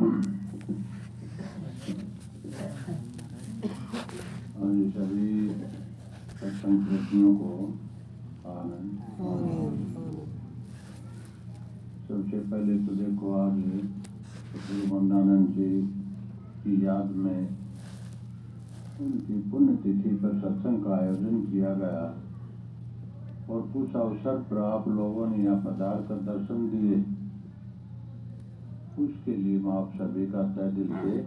और ये सभी सत्संग को आनंद। सबसे पहले तो देखो आज गुरु वंदानंद जी की याद में उनकी पुण्यतिथि पर सत्संग का आयोजन किया गया और कुछ अवसर पर आप लोगों ने यहाँ पधार कर दर्शन दिए। उसके लिए मैं आप सभी का तहे दिल से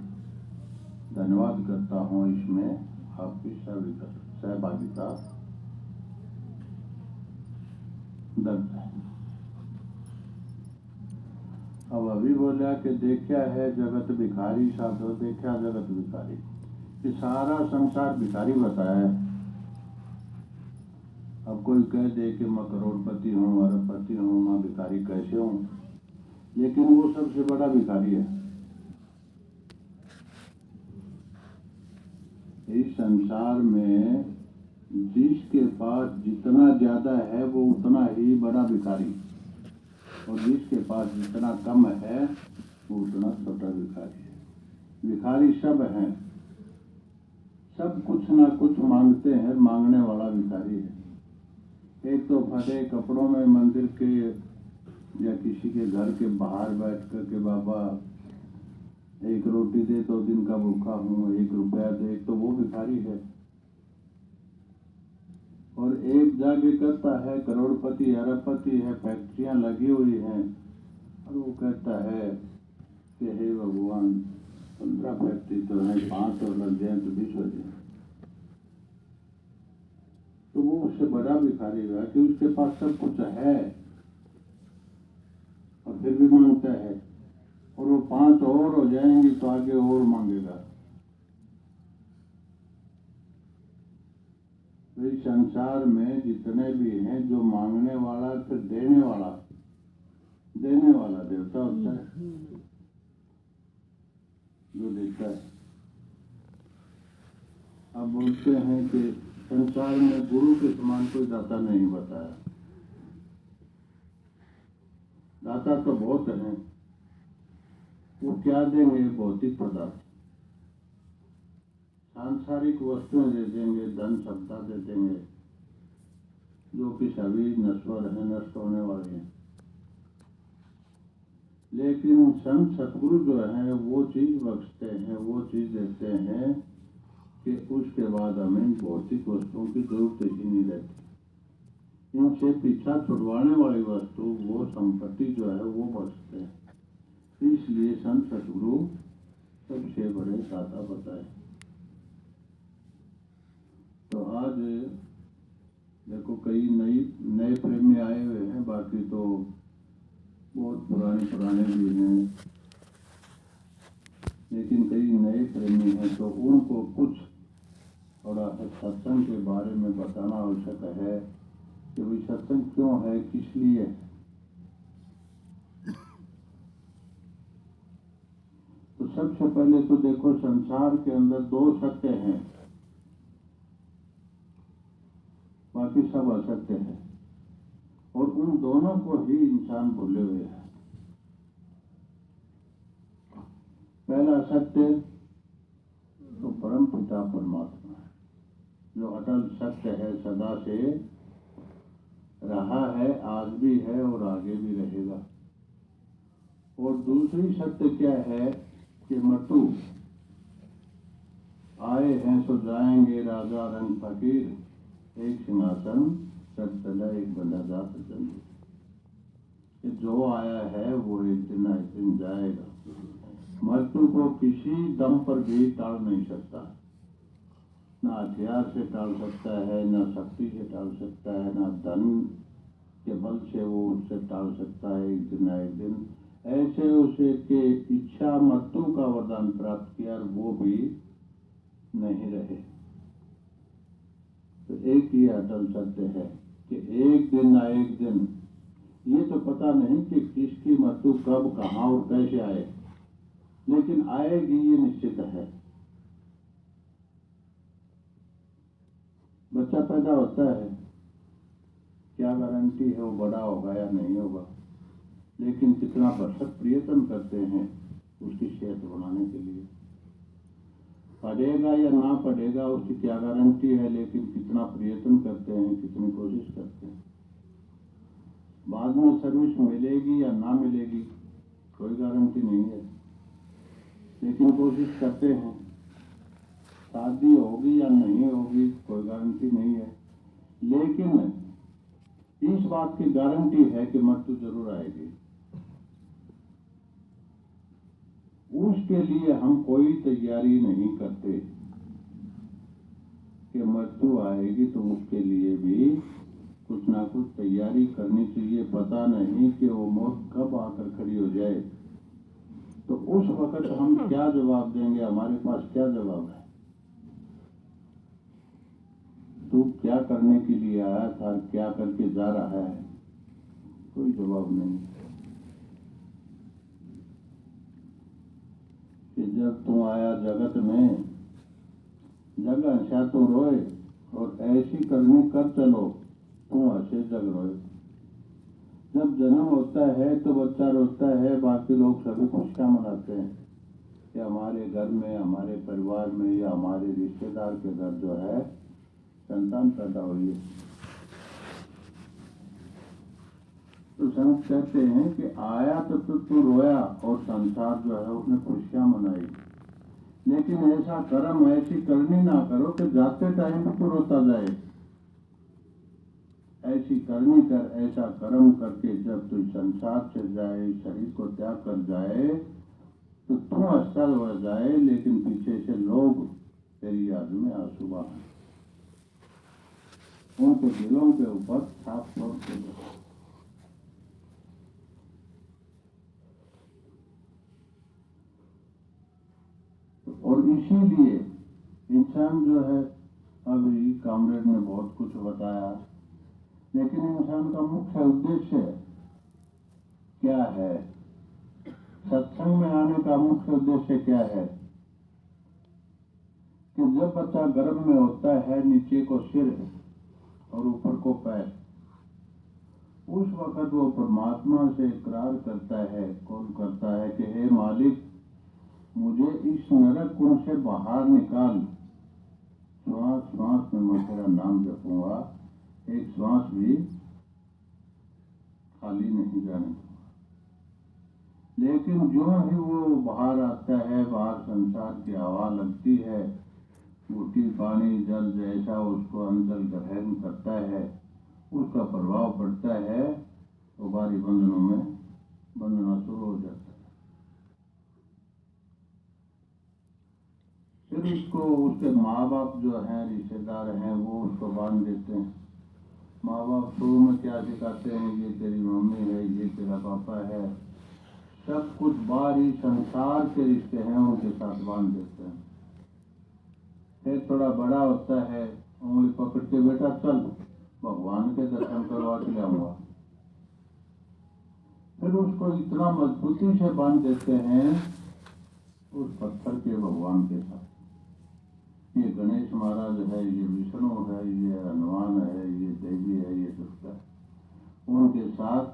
धन्यवाद करता हूँ। इसमें आपकी सहभागिता दर्ज है। अब अभी बोला कि देखा है जगत भिखारी, साधो देखा जगत भिखारी। ये सारा संसार भिखारी बताया है। अब कोई कह दे कि मैं करोड़पति हूँ, अरबपति हूँ, मैं भिखारी कैसे हूँ, लेकिन वो सबसे बड़ा भिखारी है। इस संसार में जिसके पास जितना ज्यादा है वो उतना ही बड़ा भिखारी, और जिसके पास जितना कम है वो उतना छोटा भिखारी है। भिखारी सब हैं, सब कुछ ना कुछ मांगते हैं, मांगने वाला भिखारी है। एक तो फटे कपड़ों में मंदिर के या किसी के घर के बाहर बैठ कर के बाबा एक रोटी दे तो दिन का भूखा हूँ, 1 रुपया दे, तो वो भिखारी है। और एक जाके कहता है करोड़पति अरबपति है, फैक्ट्रियां लगी हुई हैं, और वो कहता है कि हे भगवान 15 फैक्ट्री तो है, 5 और लग जाए तो 20 हो जाए। तो वो उससे बड़ा भिखारी है कि उसके पास सब कुछ है और फिर भी मांगता है, और वो 5 और हो जाएंगी तो आगे और मांगेगा। तो इस संसार में जितने भी हैं, जो मांगने वाला फिर देने वाला देवता होता है, जो देता है। अब बोलते हैं कि संसार में गुरु के समान कोई दाता नहीं बताया। दाता तो बहुत हैं, वो क्या देंगे? भौतिक पदार्थ, सांसारिक वस्तुएं दे देंगे, धन सत्ता दे देंगे, जो कि सभी नश्वर हैं, नष्ट होने वाले हैं। लेकिन संत सतगुरु जो है वो चीज बख्शते हैं, वो चीज देते हैं कि उसके बाद हमें भौतिक वस्तुओं की जरूरत ही नहीं रहती। इनसे पीछा छुड़वाने वाली वस्तु, वो संपत्ति जो है वो बचते हैं। इसलिए संत सतगुरु सबसे बड़े दाता बताए। तो आज देखो कई नए प्रेमी आए हुए हैं, बाकी तो बहुत पुराने भी हैं, लेकिन कई नए प्रेमी हैं। तो उनको कुछ थोड़ा सत्संग के बारे में बताना आवश्यक है कि भाई सत्संग क्यों है, किस लिए। तो सबसे पहले तो देखो संसार के अंदर 2 सत्य हैं, बाकी सब असत्य है, और उन दोनों को ही इंसान भूले हुए है। पहला सत्य तो परम पिता परमात्मा है, जो अटल सत्य है, सदा से रहा है, आज भी है और आगे भी रहेगा। और दूसरी सत्य क्या है कि मृत्यु आए हैं सो जाएंगे, राजा रंग फकीर, एक सिंहासन सब चला एक बंदा जात चंदी। जो आया है वो एक दिन जाएगा। मृत्यु को किसी दम पर भी टाल नहीं सकता, ना हथियार से टाल सकता है, ना शक्ति से टाल सकता है, ना धन के बल से वो उससे टाल सकता है। एक दिन ना एक दिन ऐसे उसे के इच्छा मृत्यु का वरदान प्राप्त किया और वो भी नहीं रहे। तो एक ही अटल सत्य है कि एक दिन ना एक दिन, ये तो पता नहीं कि किसकी मृत्यु कब, कहाँ और कैसे आए, लेकिन आएगी ये निश्चित है। बच्चा पैदा होता है, क्या गारंटी है वो बड़ा होगा या नहीं होगा, लेकिन कितना भरसक प्रयत्न करते हैं उसकी सेहत बनाने के लिए। पढ़ेगा या ना पढ़ेगा उसकी क्या गारंटी है, लेकिन कितना प्रयत्न करते हैं, कितनी कोशिश करते हैं। बाद में सर्विस मिलेगी या ना मिलेगी कोई गारंटी नहीं है, लेकिन कोशिश करते हैं। शादी होगी या नहीं होगी कोई गारंटी नहीं है, लेकिन इस बात की गारंटी है कि मृत्यु जरूर आएगी। उसके लिए हम कोई तैयारी नहीं करते कि मृत्यु आएगी, तो उसके लिए भी कुछ ना कुछ तैयारी करनी चाहिए। पता नहीं कि वो मौत कब आकर खड़ी हो जाए, तो उस वक्त हम क्या जवाब देंगे, हमारे पास क्या जवाब है। तू क्या करने के लिए आया था, क्या करके जा रहा है, कोई जवाब नहीं। कि जब तू आया जगत में, जगह से तो रोए और ऐसी करनी कर चलो, तू हंसे जग रोए। जब जन्म होता है तो बच्चा रोता है, बाकी लोग सभी खुशियां मनाते हैं कि हमारे घर में, हमारे परिवार में या हमारे रिश्तेदार के घर जो है संतान पैदा हुई है। तो संत कहते हैं कि आया तो तू रोया और संसार जो है उसने खुशियां मनाई, लेकिन ऐसा कर्म, ऐसी करनी ना करो कि जाते टाइम तो रोता जाए। ऐसी करनी कर, ऐसा कर्म करके जब तू संसार से जाए, शरीर को त्याग कर जाए, तो तू हंसता हो जाए, लेकिन पीछे से लोग तेरी याद में आंसू बहाएं, उनके दिलों के ऊपर छाप छोड़ के दो। और इसीलिए इंसान जो है, अभी कामरेड ने बहुत कुछ बताया, लेकिन इंसान का मुख्य उद्देश्य क्या है, सत्संग में आने का मुख्य उद्देश्य क्या है। कि जब बच्चा गर्भ में होता है, नीचे को सिर और ऊपर को पैर, उस वक्त वो परमात्मा से इकरार करता है, कौन करता है कि हे मालिक, मुझे इस नरक कुंड से बाहर निकाल। श्वास श्वास में मैं तेरा नाम जपूंगा, एक श्वास भी खाली नहीं जाने दूंगा। लेकिन जो ही वो बाहर आता है, बाहर संसार की हवा लगती है, रोटी पानी जल जैसा उसको अंदर ग्रहण करता है, उसका प्रभाव पड़ता है, तो बारी बंधनों में बंधना शुरू हो जाता है। फिर उसको उसके माँ बाप जो हैं, रिश्तेदार हैं, वो उसको बांध देते हैं। माँ बाप शुरू में क्या सिखाते हैं, ये तेरी मम्मी है, ये तेरा पापा है, सब कुछ बाहरी संसार के रिश्ते हैं उनके साथ बांध देते हैं। फिर थोड़ा बड़ा होता है, उंगली पकड़ के बेटा चल भगवान के दर्शन करवा के लाऊंगा। फिर उसको इतना मजबूती से बांध देते हैं उस पत्थर के भगवान के साथ। ये गणेश महाराज है, ये विष्णु है, ये हनुमान है, ये देवी है, ये दुर्गा है, उनके साथ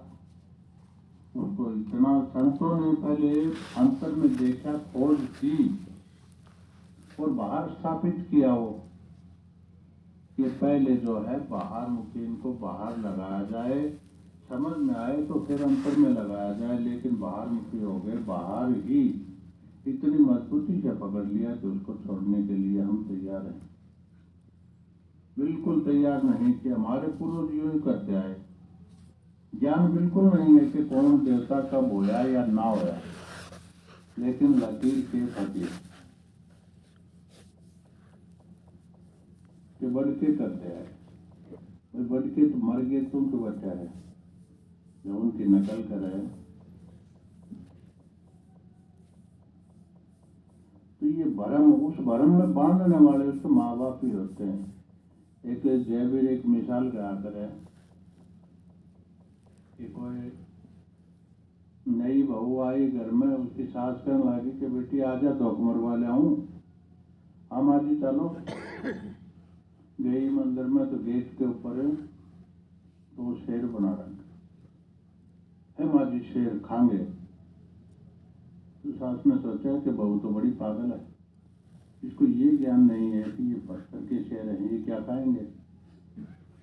उसको इतना संतों ने पहले अंतर में देखा, खोज की और बाहर स्थापित किया वो कि पहले जो है बाहर मुखी इनको बाहर लगाया जाए, समझ में आए तो फिर अंतर में लगाया जाए, लेकिन बाहर मुखी हो गए, बाहर ही इतनी मजबूती से पकड़ लिया कि उसको छोड़ने के लिए हम तैयार हैं, बिल्कुल तैयार नहीं कि हमारे पूर्वज यूं ही करते आए। ज्ञान बिल्कुल नहीं है कि कौन देवता कब होया या ना होया, लेकिन लकीर के फकीर के बढ़ के करते आए। बढ़ के तो मर गए, तुम तो बचा है जो उनकी नकल करे। तो ये भरम, उस भरम में बांधने वाले उसके माँ बाप ही होते हैं। एक जयवीर एक मिसाल कहा करे कि कोई नई बहू आई घर में, उसकी सास कहने लगी कि बेटी आजा धोख मरवा ले आऊं। हम आज ही चलो। गई मंदिर में तो गेट के ऊपर तो शेर बना रखा है, माँ जी शेर खाएंगे। तो सास ने सोचा कि बहू तो बड़ी पागल है, इसको ये ज्ञान नहीं है कि ये पत्थर के शेर हैं, ये क्या खाएंगे।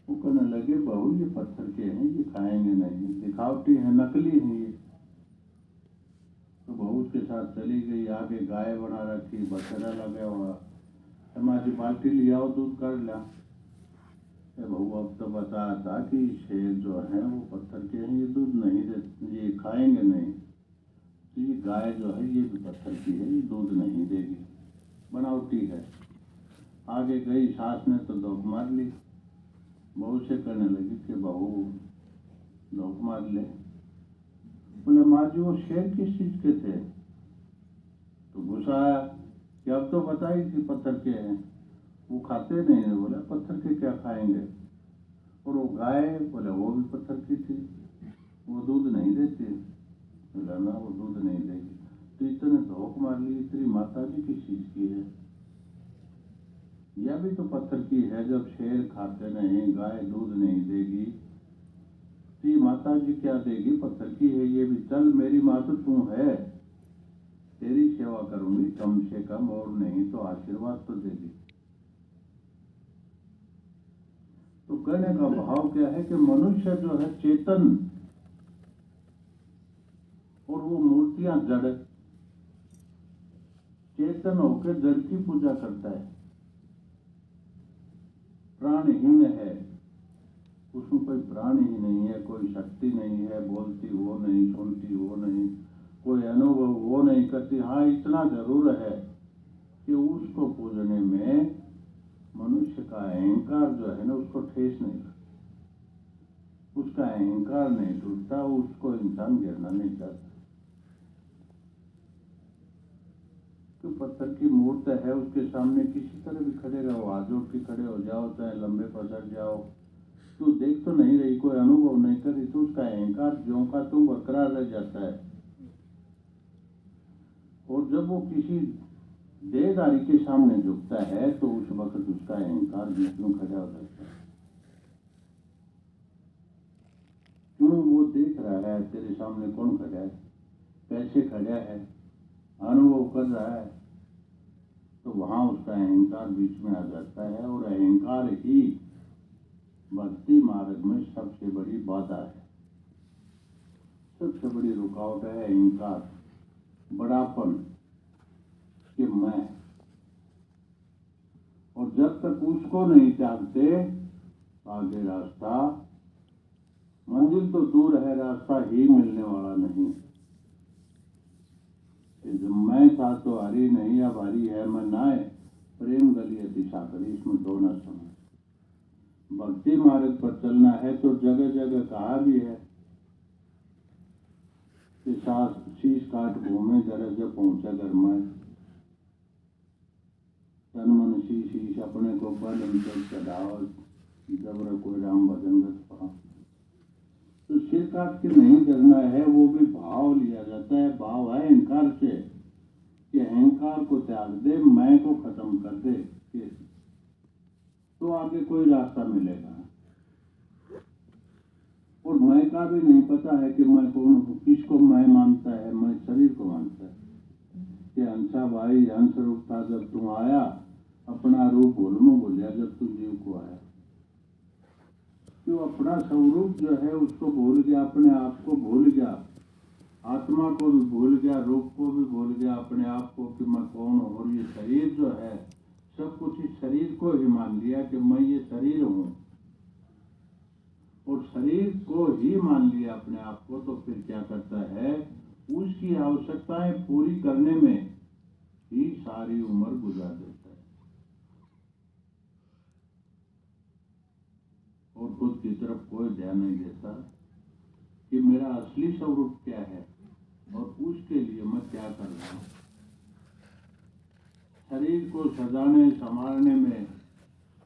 वो कहने लगे बहू ये पत्थर के हैं, ये खाएंगे नहीं, दिखावटी है, नकली है ये। तो बहू उसके साथ चली गई, आगे गाय बना रखी, बछड़ा लगा हुआ, हमारी बाल्टी लिया और दूध कर लिया। बहू अब तो बताया था कि शेर जो है वो पत्थर के हैं, ये दूध नहीं दे, ये खाएंगे नहीं। तो ये गाय जो है ये भी पत्थर की है, ये दूध नहीं देगी, बनावटी है। आगे गई, सास ने तो धोख मार ली। बहू से कहने लगी कि बहू धोख मार ले। बोले माँ जी वो शेर किस चीज के थे। तो गुस्सा आया कि अब तो बताई कि पत्थर के हैं, वो खाते नहीं है। बोला पत्थर के क्या खाएंगे। और वो गाय, बोले वो भी पत्थर की थी, वो दूध नहीं देती। बोला ना वो दूध नहीं देगी। तो इतने धोख मार ली, तेरी माता जी किस चीज की है, यह भी तो पत्थर की है। जब शेर खाते नहीं, गाय दूध नहीं देगी, तो ये माता जी क्या देगी, पत्थर की है ये भी। चल मेरी माँ तो तू है, तेरी सेवा करूंगी कम से कम, और नहीं तो आशीर्वाद तो देगी। तो कहने का भाव क्या है कि मनुष्य जो है चेतन, और वो मूर्तियां जड़। चेतन होकर जड़ की पूजा करता है, प्राणहीन है, उसमें कोई प्राण ही नहीं है, कोई शक्ति नहीं है, बोलती वो नहीं, सुनती वो नहीं, कोई अनुभव वो नहीं करती। हाँ इतना जरूर है कि उसको पूजने में मनुष्य का अहंकार जो है ना उसको ठेस नहीं लगता, उसका अहंकार नहीं टूटता, उसको इंसान गिरना नहीं चाहता। तो पत्थर की मूर्त है, उसके सामने किसी तरह भी खड़े रहो, हाथ जोड़ के खड़े हो जाओ, चाहे लंबे पसर जाओ, तू देख तो नहीं रही, कोई अनुभव नहीं कर रही, तो उसका अहंकार ज्यों का त्यों बरकरार रह जाता है। और जब वो किसी देहधारी के सामने झुकता है तो उस वक्त उसका अहंकार बीच में खड़ा हो जाता है। क्यों, वो देख रहा है तेरे सामने कौन खड़ा है, कैसे खड़ा है, अनुभव कर रहा है, तो वहां उसका अहंकार बीच में आ जाता है। और अहंकार ही भक्ति मार्ग में सबसे बड़ी बाधा है, सबसे बड़ी रुकावट है अहंकार, बड़ापन कि मैं। और जब तक उसको नहीं त्यागते आगे रास्ता, मंजिल तो दूर है, रास्ता ही मिलने वाला नहीं। जब मैं था तो हरी नहीं, अब हरी है मैं नाय, प्रेम गली अति साकरी, इसमें दो न समय। भक्ति मार्ग पर चलना है तो जगह जगह कहा भी है कि शीश काट घूमे जरा जब पहुंचा घर में, तन मन शीश अपने को बल चढ़ाओ, जब कोई राम भजन पा। तो सिर काट के नहीं करना है, वो भी भाव लिया जाता है। भाव है अहंकार से कि अहंकार को त्याग दे, मैं को खत्म कर दे, तो आगे कोई रास्ता मिलेगा। और मैं का भी नहीं पता है कि मैं कौन हूँ, किसको मैं मानता है, मैं शरीर को मानता है कि हंसा भाई हंस रूप था जब तुम आया, अपना रूप भूल में भूलिया जब तुम जीव को आया। क्यों, अपना स्वरूप जो है उसको भूल गया, अपने आप को भूल गया, आत्मा को भी भूल गया, रूप को भी भूल गया, अपने आप को कि मैं कौन हूँ। और ये शरीर जो है सब कुछ इस शरीर को ही मान लिया कि मैं ये शरीर हूँ, और शरीर को ही मान लिया अपने आप को। तो फिर क्या करता है, उसकी आवश्यकताएं पूरी करने में ही सारी उम्र गुजार देता है, और खुद की तरफ कोई ध्यान नहीं देता कि मेरा असली स्वरूप क्या है और उसके लिए मैं क्या कर रहा हूँ। शरीर को सजाने संभालने में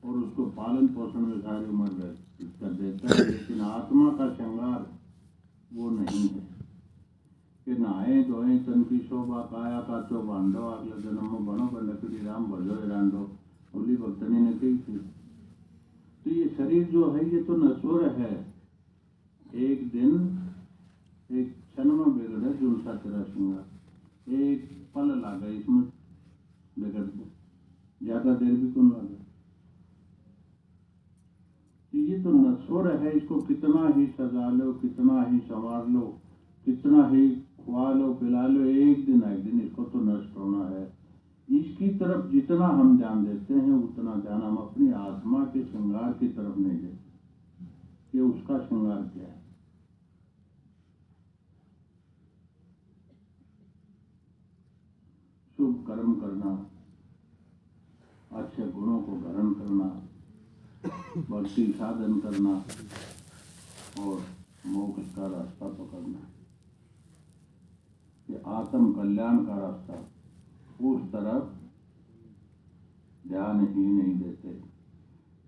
और उसको पालन पोषण में सारी उम्र कर देता है, लेकिन आत्मा का श्रृंगार वो नहीं है कि नहाए धोए तन की शोभा, काया का चो बांधो, अगले जन्म में बनो पर लकड़ी राम भजो रांडो, बोली भक्तनी ने कही थी। तो ये शरीर जो है ये तो नश्वर है, एक दिन एक क्षण में बिगड़े झूठा तेरा श्रृंगार। एक पल लगा इसमें जगत में, ज्यादा देर भी कौन लगा। ये तो नश्वर है, इसको कितना ही सजा लो, कितना ही संवार लो, कितना ही खुआ लो पिला लो, एक दिन इसको तो नष्ट होना है। इसकी तरफ जितना हम ध्यान देते हैं उतना ध्यान हम अपनी आत्मा के श्रृंगार की तरफ नहीं देते कि उसका श्रृंगार क्या है। शुभ कर्म करना, अच्छे गुणों को ग्रहण करना, भक्ति साधन करना और मोक्ष का रास्ता पकड़ना, ये आत्म कल्याण का रास्ता, उस तरफ ध्यान ही नहीं देते।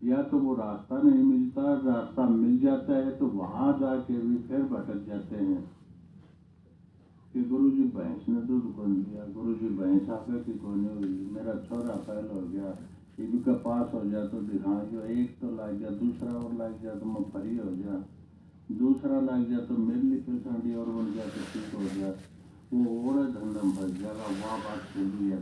या तो वो रास्ता नहीं मिलता, रास्ता मिल जाता है तो वहां जाके भी फिर भटक जाते हैं कि गुरुजी भैंस ने दूध कौन दिया, गुरुजी भैंस आके की कौन हुई, मेरा छोरा फैल हो गया, इनका पास हो जाए तो दिखाई, एक तो लग गया, दूसरा और लग गया तो मैं फ्री हो गया, दूसरा लग गया तो मेरे लिए पेशेंट और बन गया तो ठीक हो गया, वो और धंधम फंस जाएगा। वह बात सुनी है।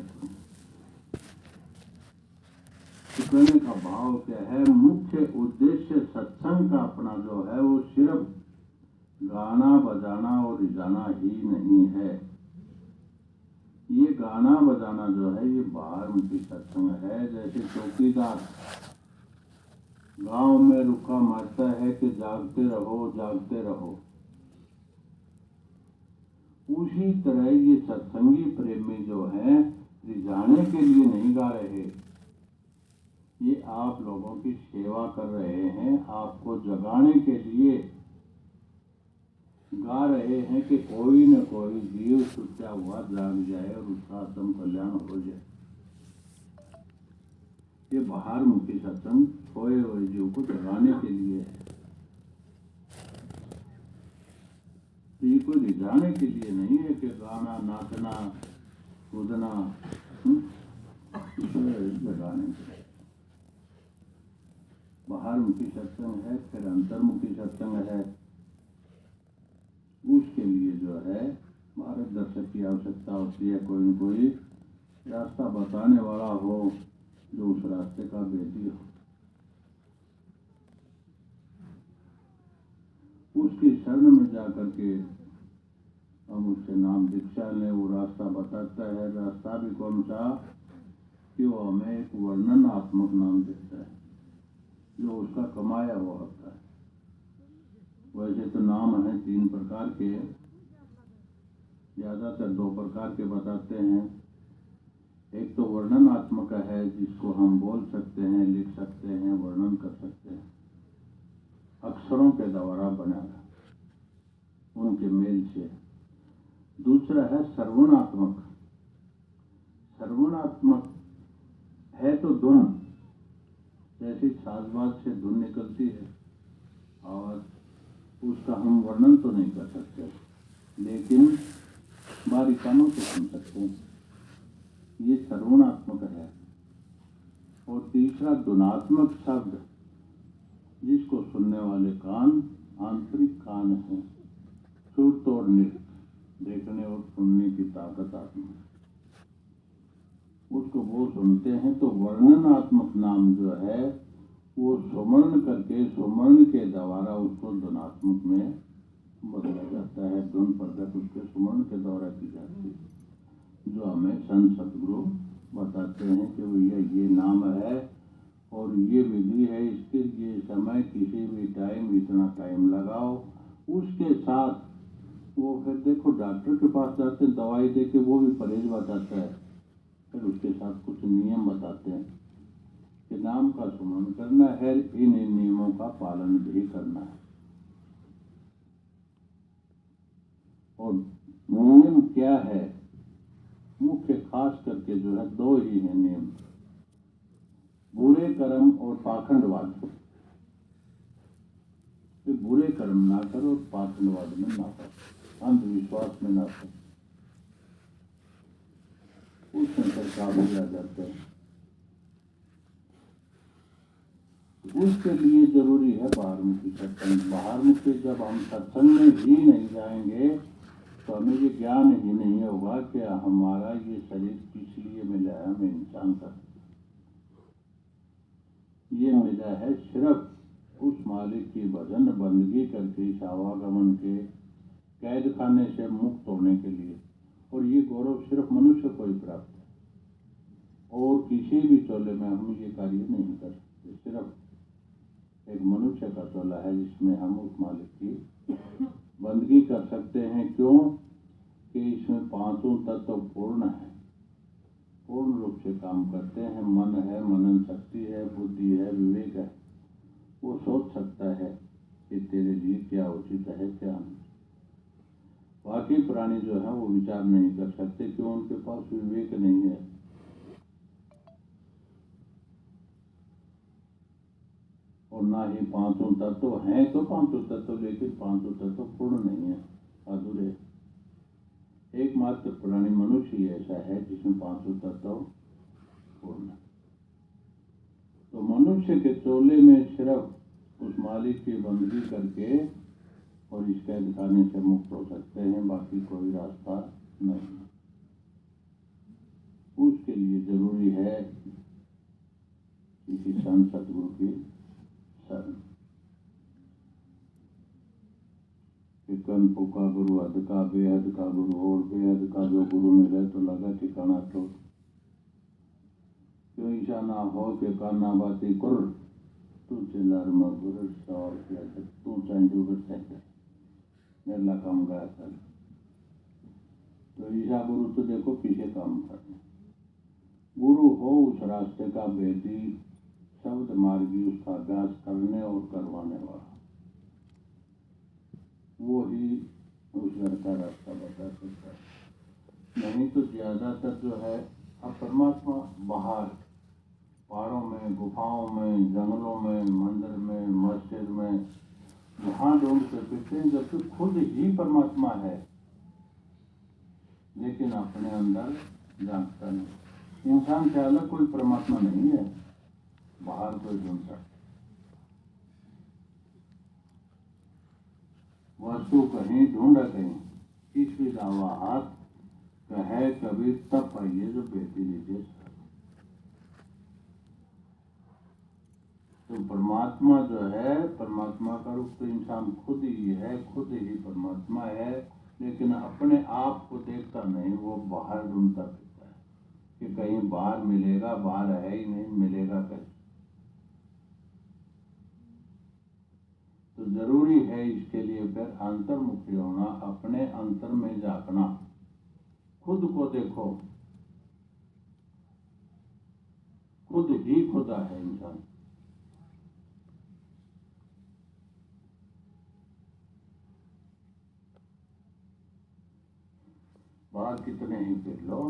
तो कहने का भाव क्या है, मुख्य उद्देश्य सत्संग का अपना जो है वो सिर्फ गाना बजाना और रिझाना ही नहीं है। ये गाना बजाना जो है ये बाहर मुखी सत्संग है। जैसे चौकीदार गांव में रुका मारता है कि जागते रहो जागते रहो, उसी तरह ये सत्संगी प्रेमी जो है रिझाने के लिए नहीं गा रहे, ये आप लोगों की सेवा कर रहे हैं, आपको जगाने के लिए गा रहे हैं कि कोई न कोई जीव छुट्टा हुआ जाग जाए और उसका आत्म कल्याण हो जाए। ये बाहर मुखी सत्संग सोए हुए जीव को जगाने के लिए है, तो ये कोई रिझाने के लिए नहीं है कि गाना नाचना कूदना जगाने के लिए। बाहर मुखी सत्संग है, फिर अंतर्मुखी सत्संग है। उसके लिए जो है मार्गदर्शक की आवश्यकता होती है, कोई न कोई रास्ता बताने वाला हो जो उस रास्ते का भेदी हो। उसकी शरण में जाकर के हम उससे नाम दीक्षा लें, वो रास्ता बताता है। रास्ता भी कौन सा कि वो हमें एक वर्णनात्मक नाम देता है जो उसका कमाया हुआ होता है। वैसे तो नाम है 3 प्रकार के, ज्यादातर 2 प्रकार के बताते हैं। एक तो वर्णनात्मक है जिसको हम बोल सकते हैं, लिख सकते हैं, वर्णन कर सकते हैं, अक्षरों के द्वारा बना उनके मेल से। दूसरा है सर्वणात्मक। सर्वणात्मक है तो धुन, जैसे साजबाज से धुन निकलती है और उसका हम वर्णन तो नहीं कर सकते, लेकिन बारीकानों से सुन सकते हैं, ये सर्वणात्मक है। और तीसरा धुनात्मक शब्द, जिसको सुनने वाले कान आंतरिक कान है, सुर और नृत्य, देखने और सुनने की ताकत आत्मा, उसको वो सुनते हैं। तो वर्णनात्मक नाम जो है वो सुमरण करके, सुमरण के द्वारा उसको धुनात्मक में बदला जाता है। धुन प्रगट उसके सुमरण के द्वारा की जाती है, जो हमें संत सतगुरु बताते हैं कि भैया ये नाम है और ये विधि है, इसके ये समय किसी भी टाइम इतना टाइम लगाओ। उसके साथ वो फिर देखो डॉक्टर के पास जाते हैं, दवाई दे के वो भी परहेज बताता है, फिर उसके साथ कुछ नियम बताते हैं कि नाम का सुमरण करना है, इन नियमों का पालन भी करना है। और नियम क्या है, मुख्य खास करके जो है 2 ही है नियम, बुरे कर्म और पाखंडवाद। तो बुरे कर्म ना करो, पाखंडवाद में ना करो, अंधविश्वास में ना करो, उसमें सरकार आ जाते हैं। उसके लिए जरूरी है बाहरमुखी सत्संग। बाहरमुखी जब हम सत्संग में ही नहीं जाएंगे तो हमें ये ज्ञान ही नहीं होगा कि हमारा ये शरीर किस लिए मिला है, हमें इंसान का ये मिला है सिर्फ उस मालिक की भजन बंदगी करके इस आवागमन के कैद खाने से मुक्त होने के लिए। और ये गौरव सिर्फ मनुष्य को ही प्राप्त है और किसी भी चोले में हम ये कार्य नहीं कर सकते। सिर्फ एक मनुष्य का चोला है जिसमें हम उस मालिक की बंदगी कर सकते हैं। क्यों कि इसमें पांचों तत्व पूर्ण है, पूर्ण रूप से काम करते हैं। मन है, मनन शक्ति है, बुद्धि है, विवेक है। वो सोच सकता है कि तेरे लिए क्या उचित है क्या नहीं। बाकी प्राणी जो है वो विचार नहीं कर सकते, क्यों उनके पास विवेक नहीं है। और ना ही पांचों तत्व हैं, तो पांचों तत्व, लेकिन पांचों तत्व पूर्ण नहीं है, अधूरे। एकमात्र प्राणी मनुष्य ही ऐसा है जिसमें पांचों तत्व पूर्ण है। तो मनुष्य के चोले में सिर्फ उस मालिक की बंदगी करके और इस कैद खाने से मुक्त हो सकते हैं, बाकी कोई रास्ता नहीं। उसके लिए जरूरी है किसी संत सतगुरु की शरण। कनपु का गुरु, हद का बेहद का गुरु, और बेहद का जो गुरु मिले तो लगा ठिकाना तो। क्यों ईशा ना हो के काना बाती कुर, तू चिल्लार में गुरु सवाल किया तू चांजू कर मेरा काम गया कर। तो ईशा गुरु तो देखो पीछे काम करने। गुरु हो उस रास्ते का भेदी, शब्द मार्गी उसका अभ्यास करने और करवाने वाला, वो ही उस घर का रास्ता बता सकता है। नहीं तो ज्यादातर जो है अब परमात्मा बाहर पहाड़ों में, गुफाओं में, जंगलों में, मंदिर में, मस्जिद में वहां ढूंढते फिरते हैं, जबकि खुद ही परमात्मा है, लेकिन अपने अंदर जानता नहीं। इंसान से अलग कोई परमात्मा नहीं है, बाहर कोई ढूंढता। वस्तु कहीं ढूंढ कहीं, इस भी दावा हाथ कहे कभी तब पाइए जो बेटी लीजिए। तो परमात्मा जो है, परमात्मा का रूप तो इंसान खुद ही है, खुद ही परमात्मा है, लेकिन अपने आप को देखता नहीं, वो बाहर ढूंढता फिरता है कि कहीं बाहर मिलेगा, बाहर है ही नहीं, मिलेगा कहीं। तो जरूरी है इसके लिए फिर अंतर्मुखी होना, अपने अंतर में झांकना, खुद को देखो, खुद ही खुदा है इंसान। बाहर कितने ही फिर लो,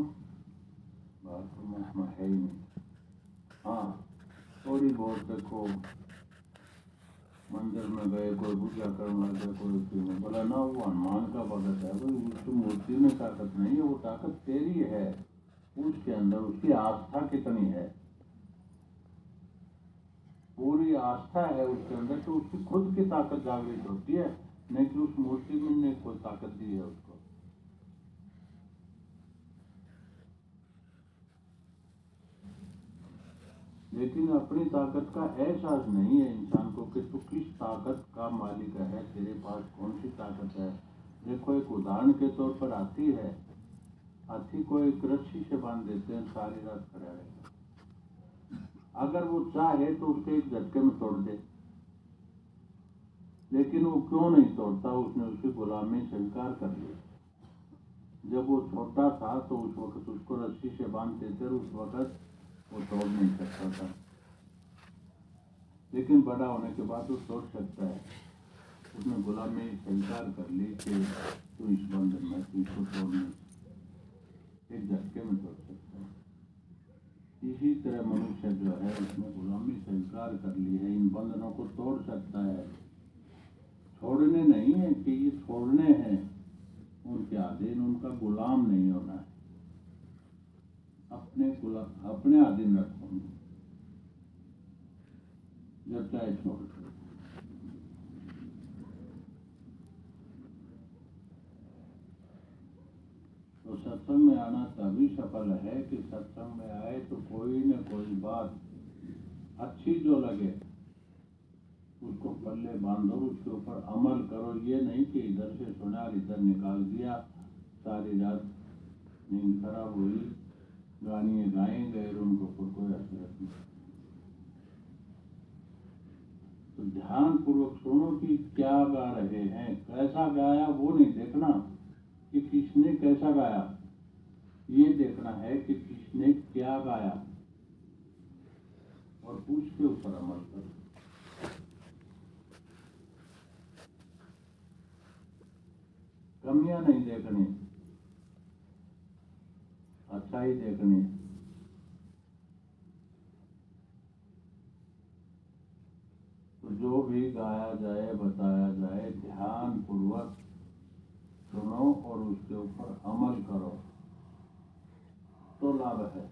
बाहर परमात्मा है ही नहीं। हाँ, थोड़ी बहुत देखो, मंदिर में गए, कोई पूजा करने लगे, कोई बोला ना वो हनुमान का भगत है, वो उसकी मूर्ति में ताकत नहीं है, वो ताकत तेरी है, उसके अंदर उसकी आस्था कितनी है। पूरी आस्था है उसके अंदर तो उसकी खुद की ताकत जागृत होती है, नहीं कि उस मूर्ति में ने कोई ताकत दी है उसको। लेकिन अपनी ताकत का एहसास नहीं है इंसान को कि तू किस ताकत का मालिक है, तेरे पास कौन सी ताकत है। देखो एक उदाहरण के तौर पर हाथी है, हाथी को एक रस्सी से बांध देते हैं, सारी रात खड़ा रहेगा। अगर वो चाहे तो उसके एक झटके में तोड़ दे, लेकिन वो क्यों नहीं तोड़ता, उसने उसकी गुलामी स्वीकार कर ली। जब वो छोटा था तो उस वक्त उसको रस्सी से बांधते थे, उस वक्त वो तोड़ नहीं सकता था, लेकिन बड़ा होने के बाद वो तोड़ सकता है। उसने गुलामी स्वीकार कर ली कि तू इस बंधन में, तू इसको तोड़ नहीं, एक झटके में तोड़ सकता है। इसी तरह मनुष्य जो है उसने गुलामी स्वीकार कर ली है, इन बंधनों को तोड़ सकता है। छोड़ने नहीं है कि ये छोड़ने हैं, उनके अधीन, उनका गुलाम नहीं होना है, अपने अधीन रखो, जब चाहे छोड़ दो। तो सत्संग में आना तभी सफल है कि सत्संग में आए तो कोई न कोई बात अच्छी जो लगे उसको पल्ले बांधो, उसके ऊपर अमल करो। ये नहीं कि इधर से सुना इधर निकाल दिया, सारी रात नींद खराब हुई, गाने गाए गए, उनको कोई असर नहीं। तो ध्यान पूर्वक सुनो कि क्या गा रहे हैं, कैसा गाया वो नहीं देखना कि किसने कैसा गाया, ये देखना है कि किसने क्या गाया और उसके ऊपर अमल करो। कमियां नहीं देखनी, अच्छाई देखनी। तो जो भी गाया जाए बताया जाए ध्यान पूर्वक सुनो और उसके ऊपर अमल करो तो लाभ है।